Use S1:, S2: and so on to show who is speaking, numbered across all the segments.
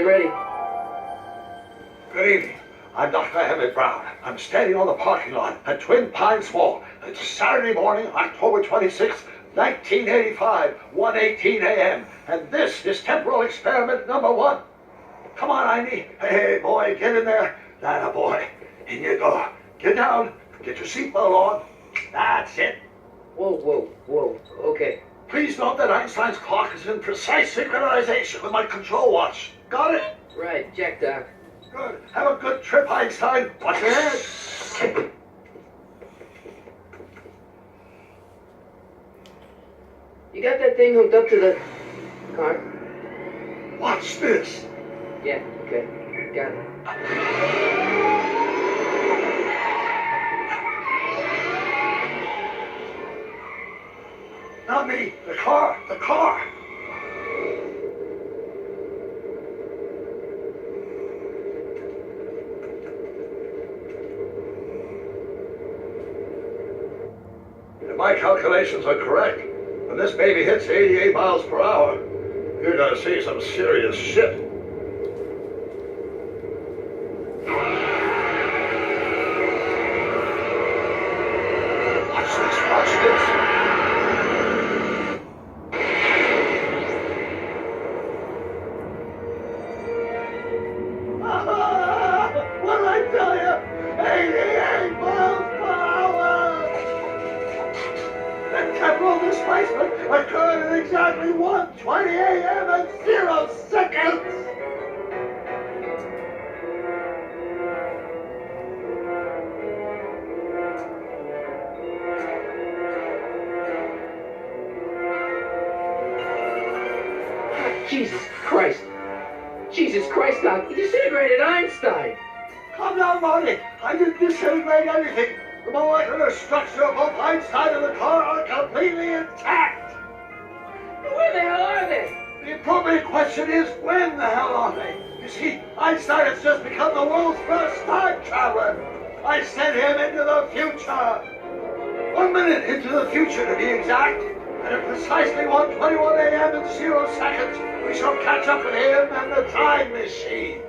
S1: I'm ready.
S2: Good evening. I'm Dr. Emmett Brown. I'm standing on the parking lot at Twin Pines Mall. It's Saturday morning, October 26th, 1985, 1:18 a.m. And this is temporal experiment number 1. Come on, Einstein. Hey, boy, get in there. That boy. In you go. Get down. Get your seatbelt on. That's it.
S1: Whoa. Okay.
S2: Please note that Einstein's clock is in precise synchronization with my control watch. Got it?
S1: Right, check, Doc.
S2: Good. Have a good trip, Einstein. Watch your head.
S1: You got that thing hooked up to the car?
S2: Watch this.
S1: Yeah, okay. Got it.
S2: Not me. The car. The car. If my calculations are correct, when this baby hits 88 miles per hour, you're gonna see some serious shit. Watch this. What did I tell you? 88 miles per hour! The temporal displacement occurred at exactly 1:20 a.m. and 0 seconds!
S1: Jesus Christ, Doc, you disintegrated Einstein!
S2: Calm down, Marty. I didn't disintegrate anything. The molecular structure of both Einstein and the car are completely intact.
S1: Where the hell are they?
S2: The appropriate question is, when the hell are they? You see, Einstein has just become the world's first time traveler. I sent him into the future. 1 minute into the future, to be exact. And at precisely 1:21 a.m. and 0 seconds, we shall catch up with him and the time machine.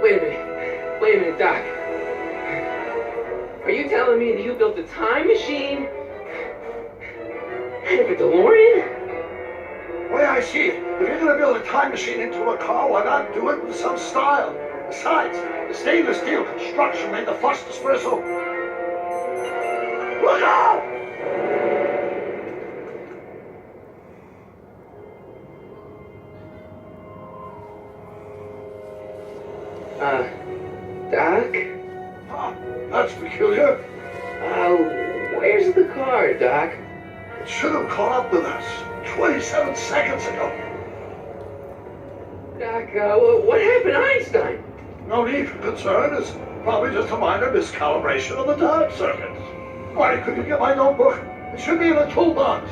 S1: Wait a minute, Doc. Are you telling me that you built a time machine out of a DeLorean?
S2: The way I see it, if you're going to build a time machine into a car, why not do it with some style? Besides, the stainless steel construction made the flux dispersal. Look out!
S1: Doc?
S2: Huh, that's peculiar.
S1: Where's the car, Doc?
S2: It should have caught up with us 27 seconds ago.
S1: Doc, what happened to Einstein?
S2: No need for concern. It's probably just a minor miscalibration of the time circuits. Why couldn't you get my notebook? It should be in the toolbox.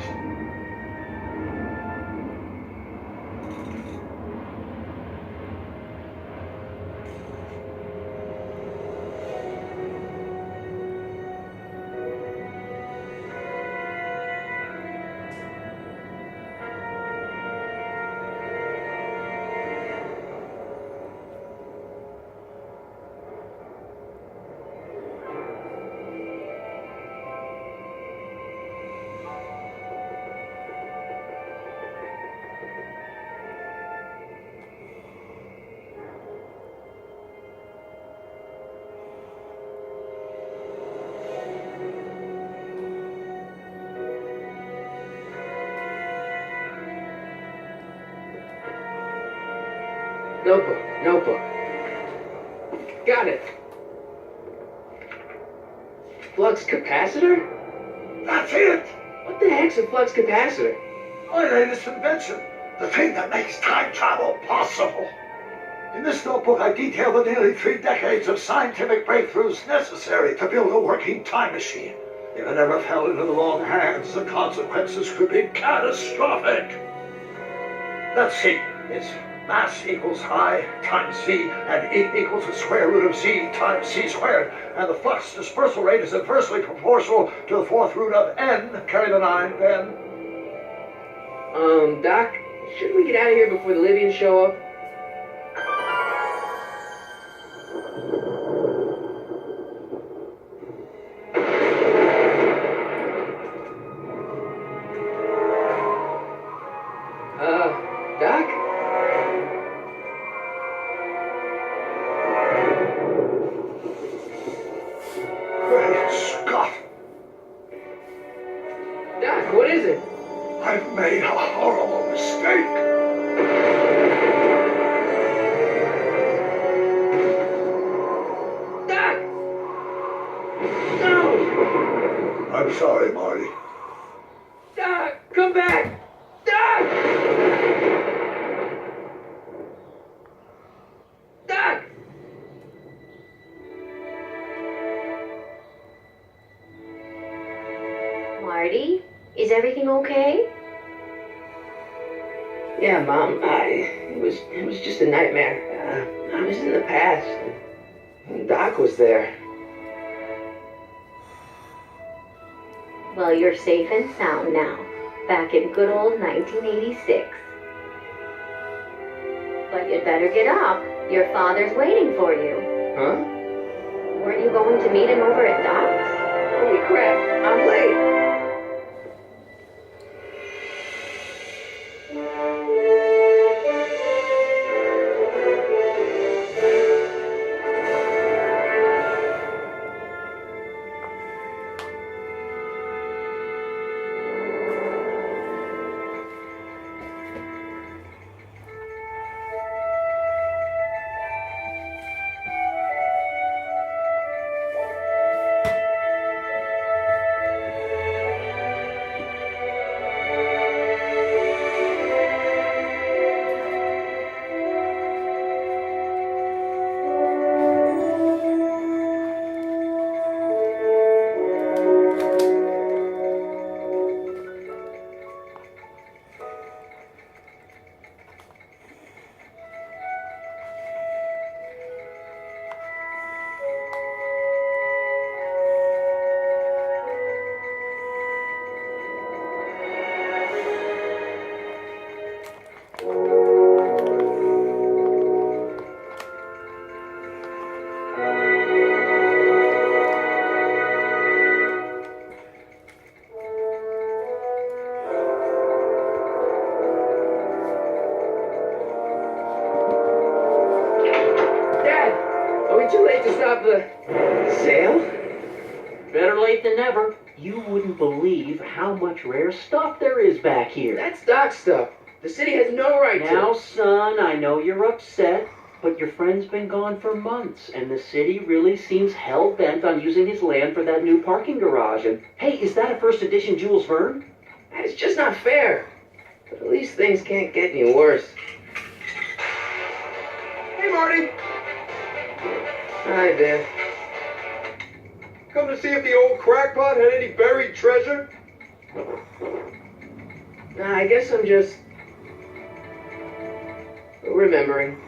S1: Notebook. Got it. Flux capacitor?
S2: That's it!
S1: What the heck's a flux capacitor?
S2: My latest invention. The thing that makes time travel possible. In this notebook, I detail the nearly 3 decades of scientific breakthroughs necessary to build a working time machine. If it ever fell into the wrong hands, the consequences could be catastrophic. Let's see. It's Mass equals I times C, and E equals the square root of Z times C squared. And the flux dispersal rate is inversely proportional to the fourth root of N. Carry the 9, Ben.
S1: Doc, shouldn't we get out of here before the Libyans show up? Doc?
S2: Great Scott!
S1: Doc, what is it?
S2: I've made a horrible mistake.
S1: Doc! No!
S2: I'm sorry, Marty.
S1: Doc, come back! Doc! Doc!
S3: Marty, is everything okay?
S1: Yeah, Mom, it was just a nightmare. I was in the past. And Doc was there.
S3: Well, you're safe and sound now, back in good old 1986. But you'd better get up. Your father's waiting for you.
S1: Huh?
S3: Weren't you going to meet him over at Doc's?
S1: Holy crap, I'm late. Too late to stop the sale?
S4: Better late than never. You wouldn't believe how much rare stuff there is back here.
S1: That's Doc stuff. The city has no right
S4: Now,
S1: to.
S4: son, I know you're upset, but your friend's been gone for months, and the city really seems hell-bent on using his land for that new parking garage. And, hey, is that a first edition Jules Verne?
S1: It's just not fair. But at least things can't get any worse.
S5: Hey, Marty!
S1: Hi, Dad.
S5: Come to see if the old crackpot had any buried treasure?
S1: Nah, I guess I'm just remembering.